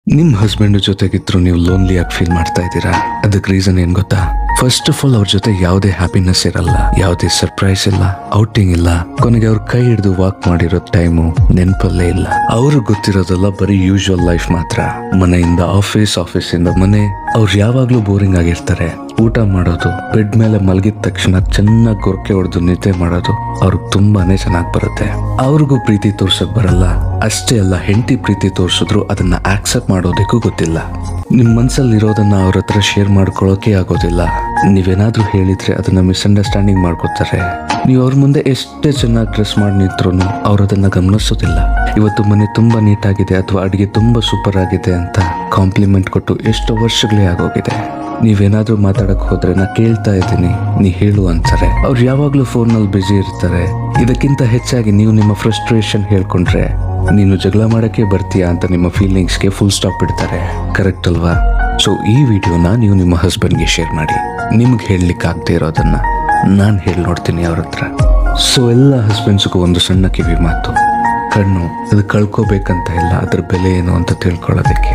ನಿಮ್ ಹಸ್ಬೆಂಡ್ ಜೊತೆಗಿದ್ರು ನೀವು ಲೋನ್ಲಿ ಆಗಿ ಫೀಲ್ ಮಾಡ್ತಾ ಇದ್ದೀರಾ? ಅದಕ್ಕೆ ರೀಸನ್ ಏನ್ ಗೊತ್ತಾ? ಫಸ್ಟ್ ಆಫ್ ಆಲ್ ಅವ್ರ ಜೊತೆ ಯಾವುದೇ ಹ್ಯಾಪಿನೆಸ್ ಇರಲ್ಲ, ಯಾವುದೇ ಸರ್ಪ್ರೈಸ್ ಇಲ್ಲ, ಔಟಿಂಗ್ ಇಲ್ಲ, ಕೊನೆಗೆ ಅವ್ರ ಕೈ ಹಿಡಿದು ವಾಕ್ ಮಾಡಿರೋ ಟೈಮು ನೆನಪಲ್ಲೇ ಇಲ್ಲ. ಅವ್ರಿಗೆ ಗೊತ್ತಿರೋದಲ್ಲ ಬರೀ ಯೂಶುವಲ್ ಲೈಫ್ ಮಾತ್ರ. ಮನೆಯಿಂದ ಆಫೀಸ್, ಆಫೀಸಿಂದ ಮನೆ. ಅವ್ರು ಯಾವಾಗ್ಲೂ ಬೋರಿಂಗ್ ಆಗಿರ್ತಾರೆ. ಊಟ ಮಾಡೋದು, ಬೆಡ್ ಮೇಲೆ ಮಲಗಿದ ತಕ್ಷಣ ಚೆನ್ನಾಗಿ ಗೊರಕೆ ಹೊಡೆದು ನಿದ್ದೆ ಮಾಡೋದು ಅವ್ರಿಗೆ ತುಂಬಾನೇ ಚೆನ್ನಾಗಿ ಬರುತ್ತೆ. ಅವ್ರಿಗೂ ಪ್ರೀತಿ ತೋರ್ಸಕ್ ಬರಲ್ಲ. ಅಷ್ಟೇ ಅಲ್ಲ, ಹೆಂಡತಿ ಪ್ರೀತಿ ತೋರ್ಸಿದ್ರು ಅದನ್ನ ಆಕ್ಸೆಪ್ಟ್ ಮಾಡೋದಕ್ಕೂ ಗೊತ್ತಿಲ್ಲ. ನಿಮ್ ಮನ್ಸಲ್ಲಿ ಇರೋದನ್ನ ಅವ್ರ ಹತ್ರ ಶೇರ್ ಮಾಡ್ಕೊಳ್ಳೋಕೆ ಆಗೋದಿಲ್ಲ. ನೀವೇನಾದ್ರೂ ಹೇಳಿದ್ರೆ ಅದನ್ನ ಮಿಸ್ಅಂಡರ್ಸ್ಟ್ಯಾಂಡಿಂಗ್ ಮಾಡ್ಕೋತಾರೆ. ನೀವು ಅವ್ರ ಮುಂದೆ ಎಷ್ಟೇ ಚೆನ್ನಾಗಿ ಡ್ರೆಸ್ ಮಾಡಿ ನಿಂತ್ರು ಅವ್ರು ಅದನ್ನ ಗಮನಿಸೋದಿಲ್ಲ. ಇವತ್ತು ಮನೆ ತುಂಬಾ ನೀಟಾಗಿದೆ ಅಥವಾ ಅಡಿಗೆ ತುಂಬಾ ಸೂಪರ್ ಆಗಿದೆ ಅಂತ ಕಾಂಪ್ಲಿಮೆಂಟ್ ಕೊಟ್ಟು ಎಷ್ಟೋ ವರ್ಷಗಳೇ ಆಗೋಗಿದೆ. ನೀವೇನಾದ್ರೂ ಮಾತಾಡಕ್ ಹೋದ್ರೆ ನಾ ಕೇಳ್ತಾ ಇದ್ದೀನಿ, ನೀ ಹೇಳು ಅಂತಾರೆ. ಅವ್ರು ಯಾವಾಗ್ಲೂ ಫೋನ್ನಲ್ಲಿ ಬ್ಯುಸಿ ಇರ್ತಾರೆ. ಇದಕ್ಕಿಂತ ಹೆಚ್ಚಾಗಿ ನೀವು ನಿಮ್ಮ ಫ್ರಸ್ಟ್ರೇಷನ್ ಹೇಳ್ಕೊಂಡ್ರೆ ನೀನು ಜಗಳ ಮಾಡಕ್ಕೆ ಬರ್ತೀಯಾ ಅಂತ ನಿಮ್ಮ ಫೀಲಿಂಗ್ಸ್ಗೆ ಫುಲ್ ಸ್ಟಾಪ್ ಇಡ್ತಾರೆ. ಕರೆಕ್ಟ್ ಅಲ್ವಾ? ಸೊ ಈ ವಿಡಿಯೋನ ನೀವು ನಿಮ್ಮ ಹಸ್ಬೆಂಡ್ಗೆ ಶೇರ್ ಮಾಡಿ. ನಿಮ್ಗೆ ಹೇಳಲಿಕ್ಕೆ ಆಗದೆ ಇರೋದನ್ನ ನಾನು ಹೇಳಿ ನೋಡ್ತೀನಿ ಅವ್ರ ಹತ್ರ. ಸೊ ಎಲ್ಲ ಹಸ್ಬೆಂಡ್ಸ್ಗೂ ಒಂದು ಸಣ್ಣ ಕಿವಿ ಮಾತು. ಕಣ್ಣು ಅದು ಕಳ್ಕೋಬೇಕಂತ ಇಲ್ಲ, ಅದ್ರ ಬೆಲೆ ಏನು ಅಂತ ತಿಳ್ಕೊಳ್ಳೋದಕ್ಕೆ.